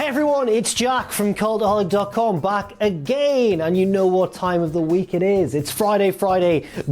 Hey everyone, it's Jack from Cultaholic.com back again, and you know what time of the week it is. It's Friday.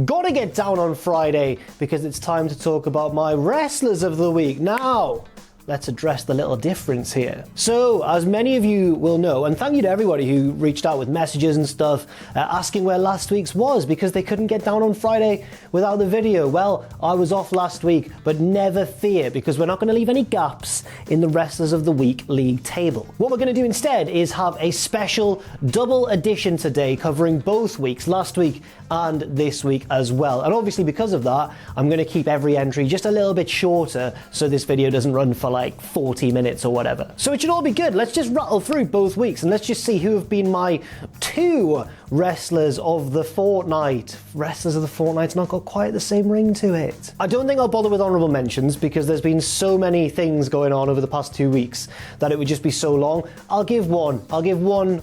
Gotta get down on Friday because it's time to talk about my wrestlers of the week. Now, let's address the little difference here. So, as many of you will know, and thank you to everybody who reached out with messages and stuff, asking where last week's was because they couldn't get down on Friday without the video. Well, I was off last week, but never fear, because we're not going to leave any gaps in the Wrestlers of the Week league table. What we're going to do instead is have a special double edition today covering both weeks, last week and this week as well. And obviously because of that, I'm going to keep every entry just a little bit shorter so this video doesn't run for like 40 minutes or whatever. So it should all be good. Let's just rattle through both weeks and let's just see who have been my two wrestlers of the fortnight. Wrestlers of the fortnight's not got quite the same ring to it. I don't think I'll bother with honorable mentions because there's been so many things going on over the past 2 weeks that it would just be so long. I'll give one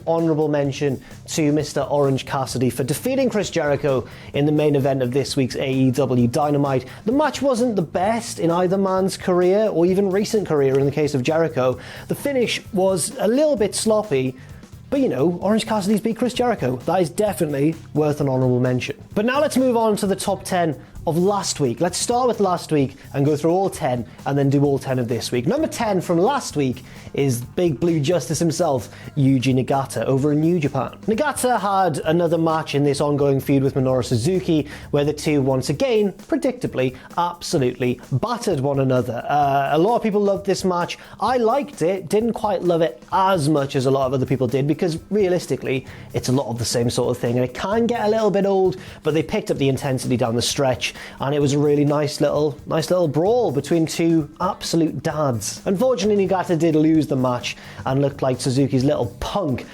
honorable mention to Mr. Orange Cassidy for defeating Chris Jericho in the main event of this week's AEW Dynamite. The match wasn't the best in either man's career or even recent career in the case of Jericho. The finish was a little bit sloppy, but you know, Orange Cassidy's beat Chris Jericho. That is definitely worth an honorable mention. But now let's move on to the top 10 of last week. Let's start with last week and go through all 10 and then do all 10 of this week. Number 10 from last week is Big Blue Justice himself, Yuji Nagata, over in New Japan. Nagata had another match in this ongoing feud with Menorah Suzuki where the two once again, predictably, absolutely battered one another. A lot of people loved this match. I liked it, didn't quite love it as much as a lot of other people did because realistically, it's a lot of the same sort of thing and it can get a little bit old, but they picked up the intensity down the stretch and it was a really nice little brawl between two absolute dads. Unfortunately, Nagata did lose the match and looked like Suzuki's little punk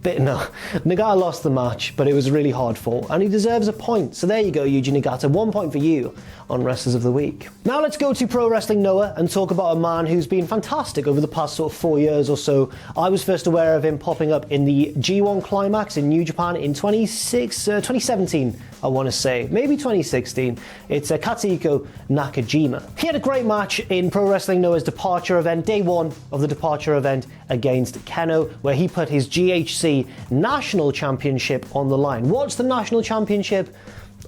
bit. No, Nagata lost the match, but it was a really hard fought and he deserves a point. So there you go, Yuji Nagata, 1 point for you on Wrestlers of the Week. Now let's go to Pro Wrestling Noah and talk about a man who's been fantastic over the past sort of 4 years or so. I was first aware of him popping up in the G1 Climax in New Japan in 2017, I want to say, maybe 2016. It's Katiko Nakajima. He had a great match in Pro Wrestling Noah's Departure event, day one of the Departure event against Keno, where he put his GHC National Championship on the line. What's the National Championship?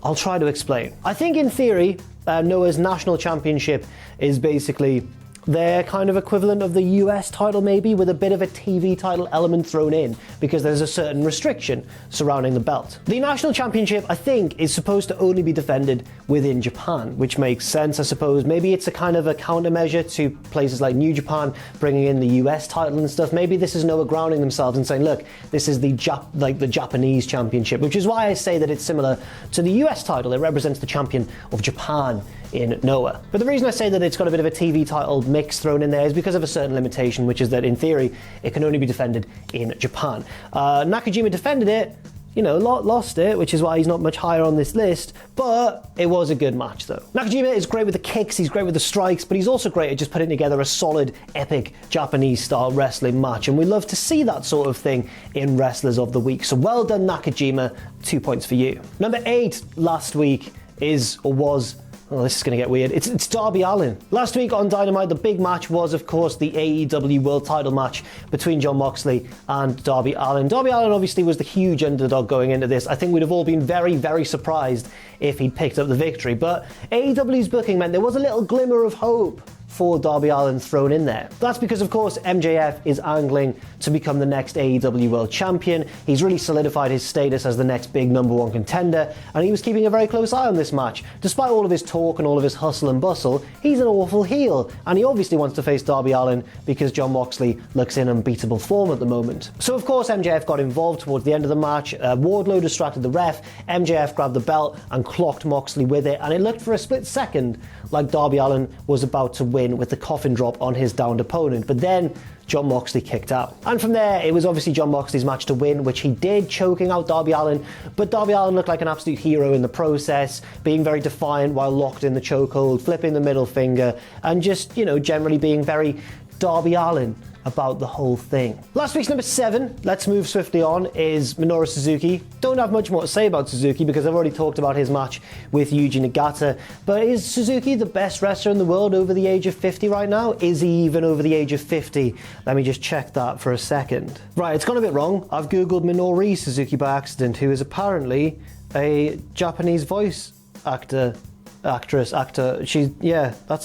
I'll try to explain. I think in theory, Noah's National Championship is basically their kind of equivalent of the US title, maybe, with a bit of a TV title element thrown in because there's a certain restriction surrounding the belt. The National Championship, I think, is supposed to only be defended within Japan, which makes sense, I suppose. Maybe it's a kind of a countermeasure to places like New Japan bringing in the US title and stuff. Maybe this is Noah grounding themselves and saying, look, this is the Japanese Championship, which is why I say that it's similar to the US title. It represents the champion of Japan in Noah. But the reason I say that it's got a bit of a TV title mix thrown in there is because of a certain limitation, which is that in theory it can only be defended in Japan. Nakajima defended it, you know, lost it, which is why he's not much higher on this list, but it was a good match though. Nakajima is great with the kicks, he's great with the strikes, but he's also great at just putting together a solid, epic Japanese style wrestling match, and we love to see that sort of thing in Wrestlers of the Week. So well done, Nakajima, 2 points for you. Number 8 last week was, oh, this is going to get weird. It's Darby Allen. Last week on Dynamite, the big match was, of course, the AEW World Title match between Jon Moxley and Darby Allen. Darby Allen obviously was the huge underdog going into this. I think we'd have all been very, very surprised if he'd picked up the victory. But AEW's booking meant there was a little glimmer of hope for Darby Allen thrown in there. That's because, of course, MJF is angling to become the next AEW World Champion. He's really solidified his status as the next big #1 contender, and he was keeping a very close eye on this match. Despite all of his talk and all of his hustle and bustle, he's an awful heel, and he obviously wants to face Darby Allen because Jon Moxley looks in unbeatable form at the moment. So, of course, MJF got involved towards the end of the match. Wardlow distracted the ref, MJF grabbed the belt and clocked Moxley with it, and it looked for a split second like Darby Allen was about to win with the coffin drop on his downed opponent, but then Jon Moxley kicked out. And from there, it was obviously Jon Moxley's match to win, which he did, choking out Darby Allen, but Darby Allen looked like an absolute hero in the process, being very defiant while locked in the chokehold, flipping the middle finger, and just, you know, generally being very Darby Allen. about the whole thing. Last week's number 7, let's move swiftly on, is Menorah Suzuki. Don't have much more to say about Suzuki because I've already talked about his match with Yuji Nagata, but is Suzuki the best wrestler in the world over the age of 50 right now? Is he even over the age of 50? Let me just check that for a second. Right, it's gone a bit wrong. I've googled Menorah Suzuki by accident, who is apparently a Japanese voice actor. That's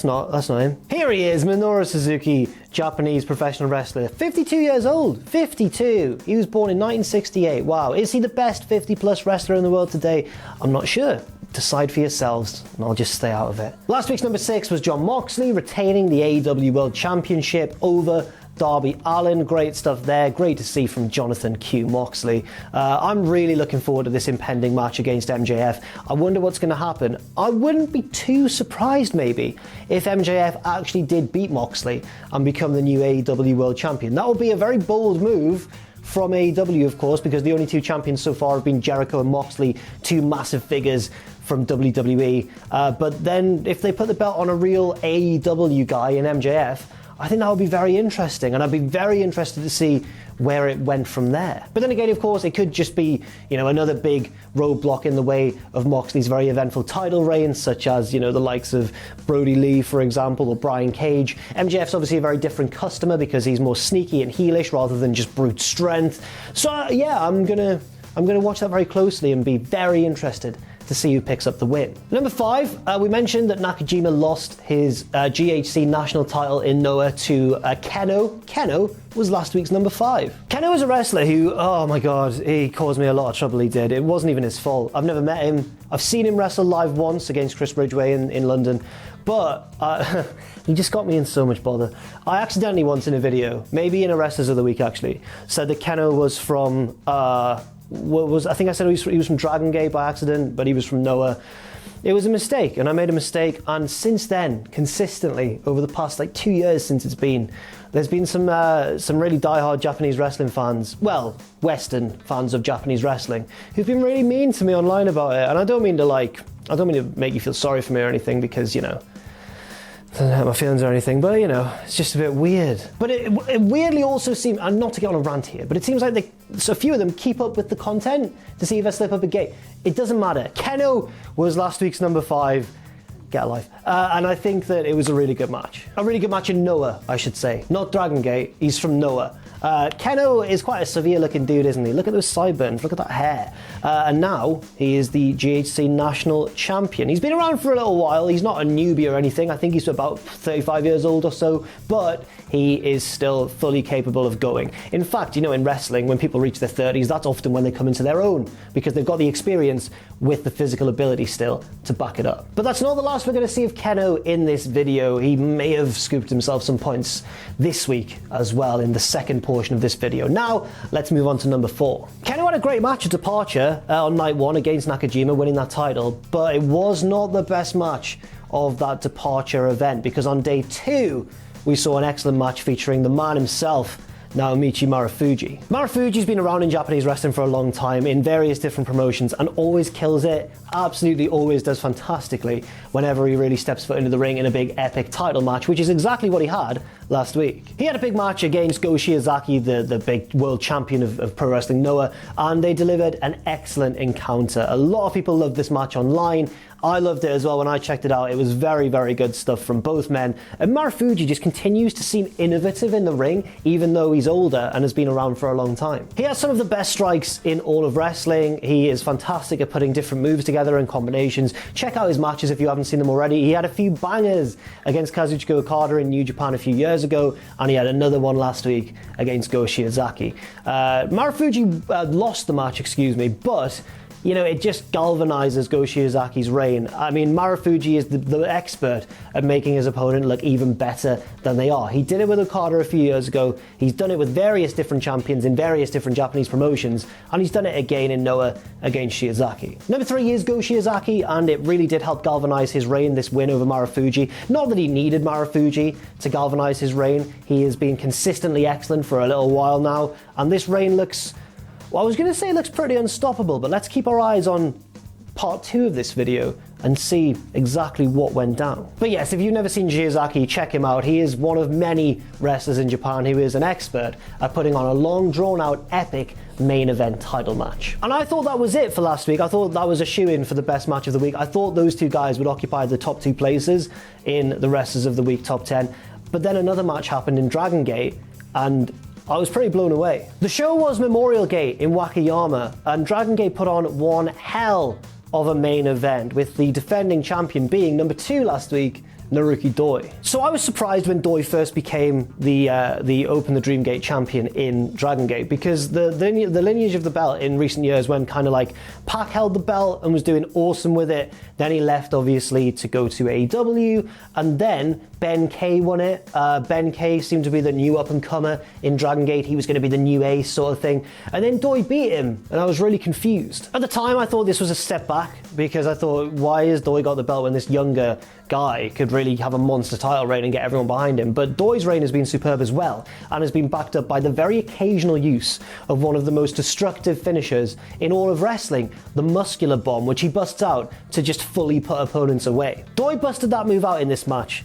not him. Here he is, Menorah Suzuki, Japanese professional wrestler, 52 years old, 52. He was born in 1968. Wow, is he the best 50 plus wrestler in the world today? I'm not sure. Decide for yourselves, and I'll just stay out of it. Last week's number 6 was Jon Moxley retaining the AEW World Championship over Darby Allen. Great stuff there. Great to see from Jonathan Q. Moxley. I'm really looking forward to this impending match against MJF. I wonder what's going to happen. I wouldn't be too surprised maybe if MJF actually did beat Moxley and become the new AEW World Champion. That would be a very bold move from AEW, of course, because the only 2 champions so far have been Jericho and Moxley, 2 massive figures from WWE. But then if they put the belt on a real AEW guy in MJF, I think that would be very interesting, and I'd be very interested to see where it went from there. But then again, of course, it could just be, another big roadblock in the way of Moxley's very eventful title reign, such as, the likes of Brody Lee, for example, or Brian Cage. MJF's obviously a very different customer because he's more sneaky and heelish rather than just brute strength. So yeah, I'm gonna watch that very closely and be very interested to see who picks up the win. Number 5, we mentioned that Nakajima lost his GHC national title in Noah to Keno. Keno was last week's number 5. Keno is a wrestler who, oh my god, he caused me a lot of trouble. He did. It wasn't even his fault. I've never met him. I've seen him wrestle live once against Chris Ridgway in London, but he just got me in so much bother. I accidentally once in a video, maybe in a Wrestlers of the Week actually, said that Keno was from I think I said he was from Dragon Gate by accident, but he was from Noah. It was a mistake, and I made a mistake, and since then, consistently, over the past 2 years since it's been, there's been some really diehard Japanese wrestling fans, well, Western fans of Japanese wrestling, who've been really mean to me online about it, and I don't mean to make you feel sorry for me or anything, because, doesn't hurt my feelings or anything, but it's just a bit weird. But it weirdly also seems, and not to get on a rant here, but it seems like so a few of them keep up with the content to see if I slip up a gate. It doesn't matter. Keno was last week's number 5. Get a life. And I think that it was a really good match. A really good match in Noah, I should say. Not Dragon Gate, he's from Noah. Keno is quite a severe looking dude, isn't he? Look at those sideburns, look at that hair. And now he is the GHC National Champion. He's been around for a little while. He's not a newbie or anything. I think he's about 35 years old or so, but he is still fully capable of going. In fact, in wrestling, when people reach their 30s, that's often when they come into their own, because they've got the experience with the physical ability still to back it up. But that's not the last we're going to see of Keno in this video. He may have scooped himself some points this week as well in the second portion of this video. Now, let's move on to number 4. Keno had a great match at Departure on night 1 against Nakajima, winning that title, but it was not the best match of that Departure event, because on day 2, we saw an excellent match featuring the man himself, Naomichi Marufuji. Marufuji's been around in Japanese wrestling for a long time in various different promotions and always kills it, absolutely always does fantastically whenever he really steps foot into the ring in a big epic title match, which is exactly what he had last week. He had a big match against Go Jiyazaki, the big world champion of Pro Wrestling Noah, and they delivered an excellent encounter. A lot of people loved this match online. I loved it as well when I checked it out. It was very, very good stuff from both men. And Marufuji just continues to seem innovative in the ring, even though he's older and has been around for a long time. He has some of the best strikes in all of wrestling. He is fantastic at putting different moves together and combinations. Check out his matches if you haven't seen them already. He had a few bangers against Kazuchika Okada in New Japan a few years ago, and he had another one last week against Go Jiyazaki. Marufuji lost the match, but it just galvanizes Go Shiyazaki's reign. I mean, Marufuji is the expert at making his opponent look even better than they are. He did it with Okada a few years ago. He's done it with various different champions in various different Japanese promotions, and he's done it again in Noah against Shiyazaki. Number 3 is Go Shiyazaki, and it really did help galvanize his reign, this win over Marufuji. Not that he needed Marufuji to galvanize his reign. He has been consistently excellent for a little while now, and this reign looks, well, I was going to say it looks pretty unstoppable, but let's keep our eyes on part 2 of this video and see exactly what went down. But yes, if you've never seen Jiyazaki, check him out. He is one of many wrestlers in Japan who is an expert at putting on a long, drawn-out, epic main event title match. And I thought that was it for last week. I thought that was a shoe-in for the best match of the week. I thought those two guys would occupy the top 2 places in the Wrestlers of the Week top 10. But then another match happened in Dragon Gate, and I was pretty blown away. The show was Memorial Gate in Wakayama, and Dragon Gate put on one hell of a main event, with the defending champion being number 2 last week, Naruki Doi. So I was surprised when Doi first became the Open the Dream Gate champion in Dragon Gate, because the lineage of the belt in recent years, when kind of like Pac held the belt and was doing awesome with it, then he left obviously to go to AEW, and then Ben K won it. Ben K seemed to be the new up-and-comer in Dragon Gate. He was going to be the new ace sort of thing. And then Doi beat him, and I was really confused. At the time, I thought this was a step back, because I thought, why has Doi got the belt when this younger guy could really have a monster title reign and get everyone behind him? But Doi's reign has been superb as well, and has been backed up by the very occasional use of one of the most destructive finishers in all of wrestling, the muscular bomb, which he busts out to just fully put opponents away. Doi busted that move out in this match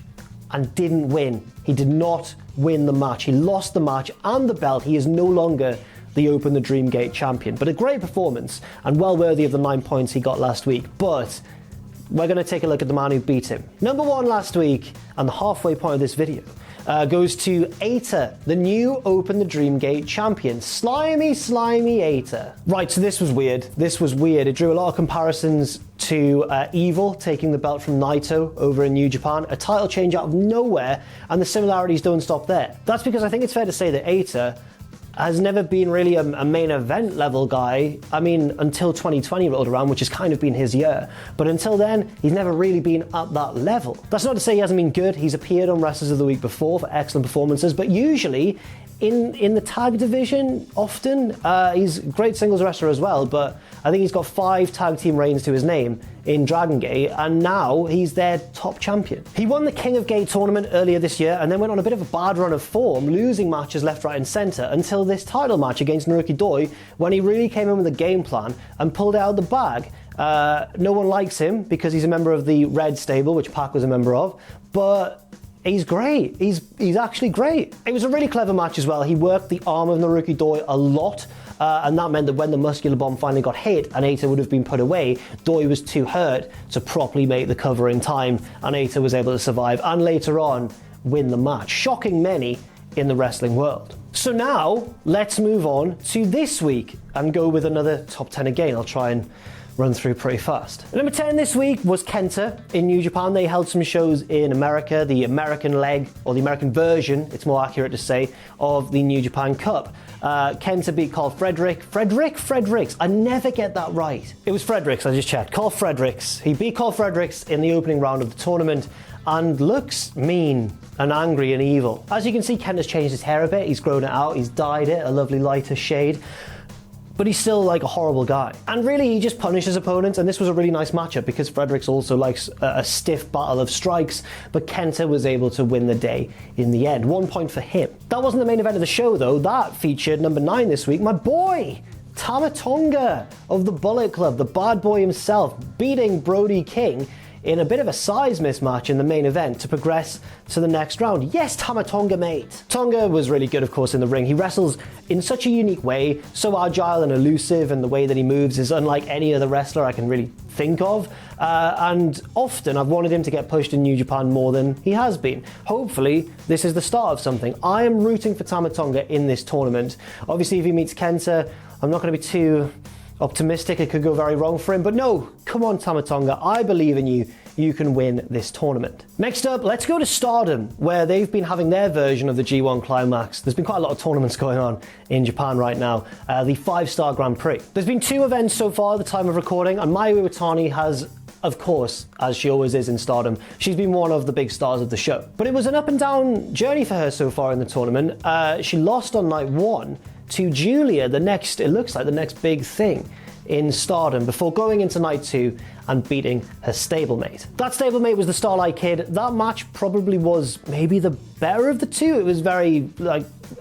and didn't win. He did not win the match. He lost the match and the belt. He is no longer the Open the Dream Gate champion. But a great performance, and well worthy of the 9 points he got last week. But we're going to take a look at the man who beat him. Number 1 last week, and the halfway point of this video, goes to Eita, the new Open the Dream Gate champion. Slimy Eita. Right, so this was weird. It drew a lot of comparisons to Evil taking the belt from Naito over in New Japan, a title change out of nowhere, and the similarities don't stop there. That's because I think it's fair to say that Eita has never been really a main event level guy. I mean, until 2020 rolled around, which has kind of been his year. But until then, he's never really been at that level. That's not to say he hasn't been good. He's appeared on Wrestlers of the Week before for excellent performances, but usually in the tag division, often, he's a great singles wrestler as well, but I think he's got 5 tag team reigns to his name in Dragon Gate, and now he's their top champion. He won the King of Gate tournament earlier this year, and then went on a bit of a bad run of form, losing matches left, right, and centre, until this title match against Naruki Doi, when he really came in with a game plan and pulled it out of the bag. No one likes him because he's a member of the Red Stable, which Pac was a member of, but he's great. He's actually great. It was a really clever match as well. He worked the arm of Naruki Doi a lot, and that meant that when the muscular bomb finally got hit and Eita would have been put away, Doi was too hurt to properly make the cover in time, and Eita was able to survive and later on win the match, shocking many in the wrestling world. So now let's move on to this week and go with another top 10 again. I'll try and run through pretty fast. Number 10 this week was Kenta in New Japan. They held some shows in America, the American leg, or the American version, it's more accurate to say, of the New Japan Cup. Kenta beat Carl Fredericks. I never get that right. It was Fredericks, I just checked. Carl Fredericks. He beat Carl Fredericks in the opening round of the tournament and looks mean and angry and evil. As you can see, Kenta's changed his hair a bit. He's grown it out. He's dyed it a lovely lighter shade. But he's still like a horrible guy. And really, he just punishes opponents, and this was a really nice matchup because Fredericks also likes a stiff battle of strikes, but Kenta was able to win the day in the end. 1 point for him. That wasn't the main event of the show, though. That featured number 9 this week, my boy, Tama Tonga of the Bullet Club, the bad boy himself, beating Brody King in a bit of a size mismatch in the main event to progress to the next round. Yes, Tama Tonga, mate. Tonga was really good, of course, in the ring. He wrestles in such a unique way, so agile and elusive, and the way that he moves is unlike any other wrestler I can really think of. And often I've wanted him to get pushed in New Japan more than he has been. Hopefully, this is the start of something. I am rooting for Tama Tonga in this tournament. Obviously, if he meets Kenta, I'm not going to be too optimistic. It could go very wrong for him, but no, come on, Tama Tonga, I believe in you. You can win this tournament. Next up, let's go to Stardom, where they've been having their version of the G1 Climax. There's been quite a lot of tournaments going on in Japan right now. The 5-star Grand Prix. There's been 2 events so far at the time of recording, and Mayu Iwatani has, of course, as she always is in Stardom, she's been one of the big stars of the show. But it was an up and down journey for her so far in the tournament. She lost on night 1 to Julia, it looks like the next big thing in Stardom before going into night 2 and beating her stablemate. That stablemate was the Starlight Kid. That match probably was maybe the better of the two. It was very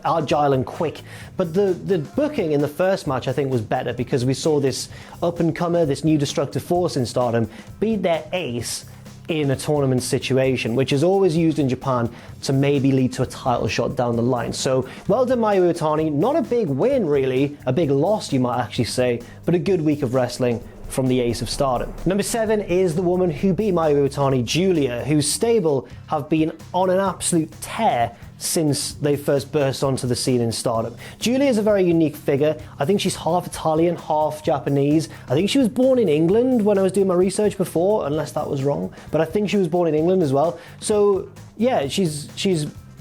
agile and quick, but the booking in the first match I think was better because we saw this up-and-comer, this new destructive force in Stardom beat their ace in a tournament situation, which is always used in Japan to maybe lead to a title shot down the line. So well done Mayu Iwatani. Not a big win really, a big loss you might actually say, but a good week of wrestling from the ace of Stardom. Number 7 is the woman who beat Mayu Iwatani, Giulia, whose stable have been on an absolute tear since they first burst onto the scene in Stardom. Giulia is a very unique figure. I think she's half Italian, half Japanese. I think she was born in England when I was doing my research before, unless that was wrong, but I think she was born in England as well. So yeah, she's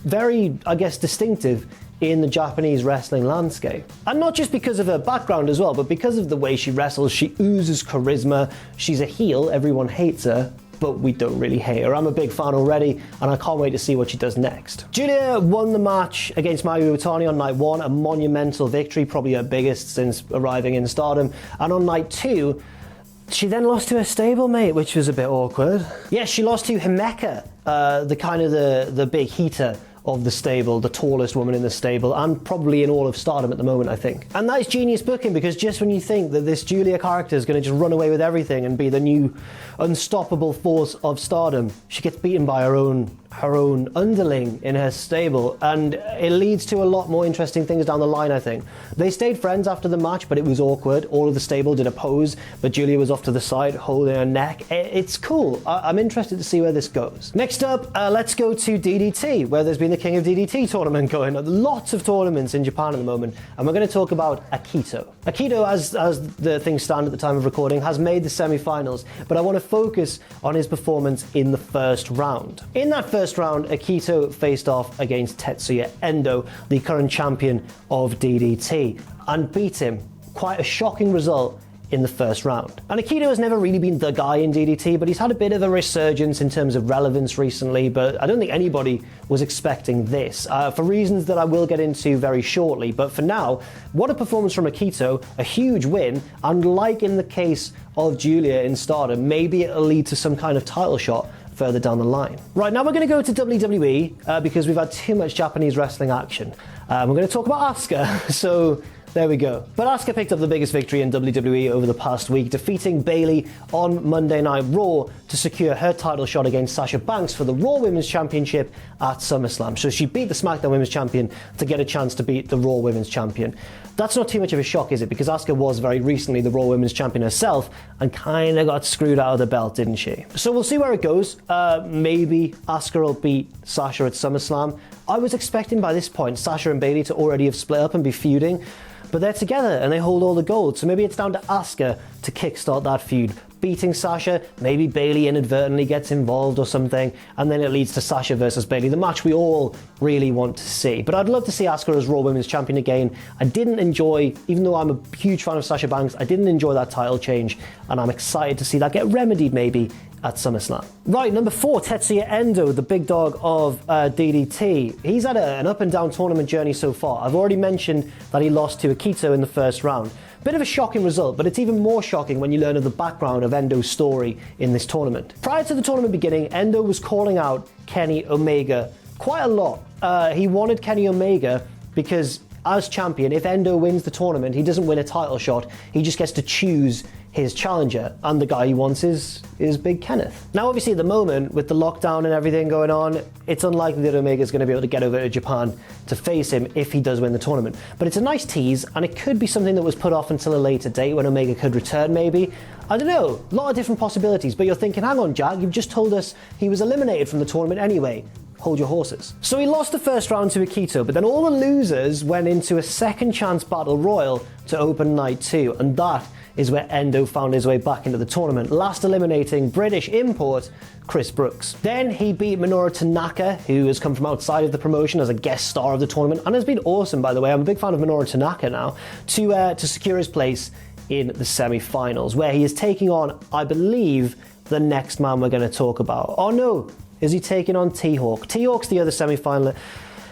very, I guess, distinctive in the Japanese wrestling landscape. And not just because of her background as well, but because of the way she wrestles. She oozes charisma. She's a heel, everyone hates her, but we don't really hate her. I'm a big fan already, and I can't wait to see what she does next. Giulia won the match against Mayu Iwatani on night 1, a monumental victory, probably her biggest since arriving in Stardom. And on night 2, she then lost to her stablemate, which was a bit awkward. Yes, she lost to Himeka, the big heater of the stable, the tallest woman in the stable, and probably in all of Stardom at the moment, I think. And that is genius booking, because just when you think that this Giulia character is going to just run away with everything and be the new unstoppable force of Stardom, she gets beaten by her own underling in her stable, and it leads to a lot more interesting things down the line, I think. They stayed friends after the match, but it was awkward. All of the stable did a pose, but Giulia was off to the side holding her neck. It's cool. I'm interested to see where this goes. Next up, let's go to DDT, where there's been the King of DDT tournament going on. Lots of tournaments in Japan at the moment, and we're going to talk about Akito. Akito, as the things stand at the time of recording, has made the semi-finals, but I want to focus on his performance in the first round. In that first round, Akito faced off against Tetsuya Endo, the current champion of DDT, and beat him. Quite a shocking result in the first round. And Akito has never really been the guy in DDT, but he's had a bit of a resurgence in terms of relevance recently, but I don't think anybody was expecting this, for reasons that I will get into very shortly. But for now, what a performance from Akito, a huge win, and like in the case of Giulia in Stardom, maybe it'll lead to some kind of title shot further down the line. Right, now we're going to go to WWE because we've had too much Japanese wrestling action. We're going to talk about Asuka, so there we go. But Asuka picked up the biggest victory in WWE over the past week, defeating Bayley on Monday Night Raw to secure her title shot against Sasha Banks for the Raw Women's Championship at SummerSlam. So she beat the SmackDown Women's Champion to get a chance to beat the Raw Women's Champion. That's not too much of a shock, is it? Because Asuka was very recently the Raw Women's Champion herself and kind of got screwed out of the belt, didn't she? So we'll see where it goes. Maybe Asuka will beat Sasha at SummerSlam. I was expecting by this point Sasha and Bayley to already have split up and be feuding, but they're together and they hold all the gold. So maybe it's down to Asuka to kickstart that feud. Beating Sasha, maybe Bayley inadvertently gets involved or something, and then it leads to Sasha versus Bayley, the match we all really want to see. But I'd love to see Asuka as Raw Women's Champion again. I didn't enjoy, even though I'm a huge fan of Sasha Banks, I didn't enjoy that title change, and I'm excited to see that get remedied maybe at SummerSlam. Right, number 4, Tetsuya Endo, the big dog of DDT. He's had an up and down tournament journey so far. I've already mentioned that he lost to Akito in the first round. Bit of a shocking result, but it's even more shocking when you learn of the background of Endo's story in this tournament. Prior to the tournament beginning, Endo was calling out Kenny Omega quite a lot. He wanted Kenny Omega because, as champion, if Endo wins the tournament, he doesn't win a title shot, he just gets to choose his challenger, and the guy he wants is Big Kenneth. Now obviously at the moment, with the lockdown and everything going on, it's unlikely that Omega's going to be able to get over to Japan to face him if he does win the tournament. But it's a nice tease, and it could be something that was put off until a later date when Omega could return maybe. I don't know, a lot of different possibilities, but you're thinking, hang on Jack, you've just told us he was eliminated from the tournament anyway. Hold your horses. So he lost the first round to Akito, but then all the losers went into a second chance battle royal to open night 2, and that is where Endo found his way back into the tournament, last eliminating British import Chris Brooks. Then he beat Minoru Tanaka, who has come from outside of the promotion as a guest star of the tournament, and has been awesome, by the way. I'm a big fan of Minoru Tanaka now, to secure his place in the semi-finals, where he is taking on, I believe, the next man we're going to talk about. Oh no, is he taking on T-Hawk? T-Hawk's the other semi-finaler.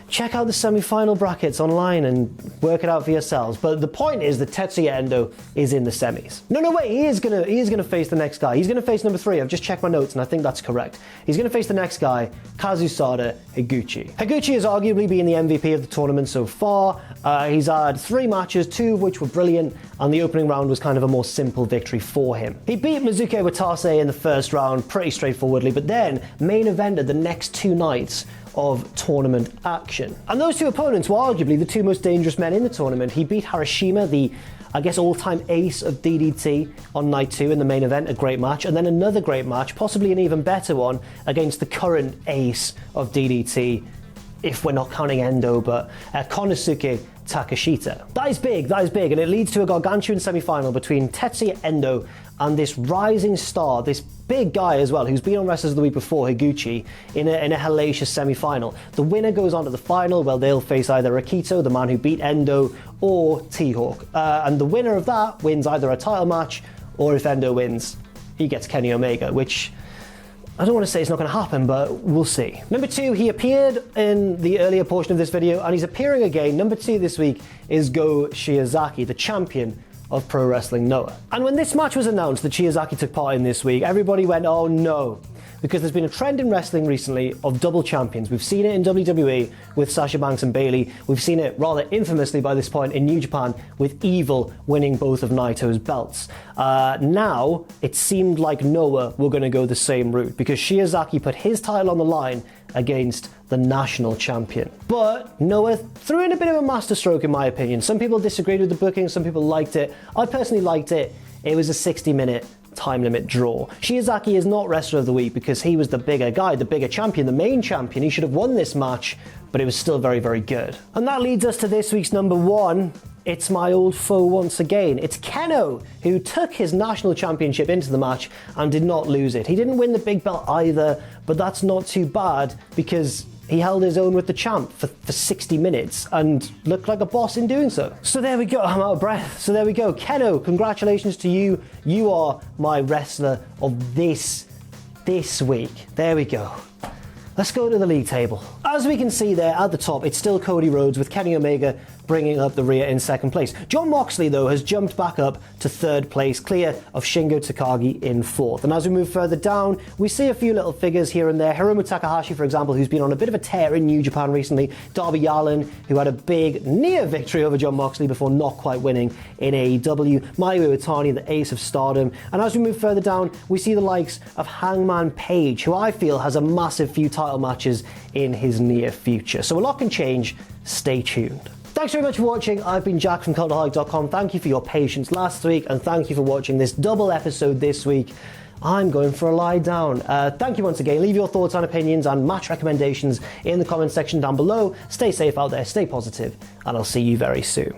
check out the semi-final brackets online and work it out for yourselves. But the point is that Tetsuya Endo is in the semis. No, wait, he is gonna face the next guy. He's gonna face number 3. I've just checked my notes and I think that's correct. He's gonna face the next guy, Kazu, Sada, Higuchi. Higuchi has arguably been the MVP of the tournament so far. He's had 3 matches, 2 of which were brilliant, and the opening round was kind of a more simple victory for him. He beat Mizuki Watase in the first round pretty straightforwardly, but then main evented the next 2 nights of tournament action. And those 2 opponents were arguably the 2 most dangerous men in the tournament. He beat Harashima, the, I guess, all-time ace of DDT on night 2 in the main event, a great match, and then another great match, possibly an even better one, against the current ace of DDT, if we're not counting Endo, but Konosuke Takeshita. That is big, and it leads to a gargantuan semi-final between Tetsuya Endo and this rising star, this big guy as well, who's been on Wrestlers of the Week before, Higuchi, in a hellacious semi-final. The winner goes on to the final, where they'll face either Akito, the man who beat Endo, or T-Hawk. And the winner of that wins either a title match, or if Endo wins, he gets Kenny Omega, which I don't want to say it's not going to happen, but we'll see. Number 2, he appeared in the earlier portion of this video, and he's appearing again. Number 2 this week is Go Jiyazaki, the champion of Pro Wrestling Noah. And when this match was announced that Jiyazaki took part in this week, everybody went, oh no, because there's been a trend in wrestling recently of double champions. We've seen it in WWE with Sasha Banks and Bayley. We've seen it rather infamously by this point in New Japan with Evil winning both of Naito's belts. Now, it seemed like Noah were going to go the same route because Jiyazaki put his title on the line against the national champion. But Noah threw in a bit of a masterstroke in my opinion. Some people disagreed with the booking, some people liked it. I personally liked it. It was a 60-minute time limit draw. Jiyazaki is not Wrestler of the Week because he was the bigger guy, the bigger champion, the main champion. He should have won this match, but it was still very, very good. And that leads us to this week's number 1. It's my old foe once again. It's Keno, who took his national championship into the match and did not lose it. He didn't win the big belt either, but that's not too bad because he held his own with the champ for 60 minutes and looked like a boss in doing so. So there we go, I'm out of breath. So there we go, Keno, congratulations to you. You are my wrestler of this week. There we go. Let's go to the league table. As we can see there at the top, it's still Cody Rhodes with Kenny Omega bringing up the rear in 2nd place. Jon Moxley, though, has jumped back up to 3rd place, clear of Shingo Takagi in 4th. And as we move further down, we see a few little figures here and there. Hiromu Takahashi, for example, who's been on a bit of a tear in New Japan recently. Darby Allen, who had a big near victory over Jon Moxley before not quite winning in AEW. Mayu Iwatani, the ace of Stardom. And as we move further down, we see the likes of Hangman Page, who I feel has a massive few title matches in his near future. So a lot can change. Stay tuned. Thanks very much for watching. I've been Jack from Cultaholic.com. Thank you for your patience last week, and thank you for watching this double episode this week. I'm going for a lie down. Thank you once again. Leave your thoughts and opinions and match recommendations in the comment section down below. Stay safe out there, stay positive, and I'll see you very soon.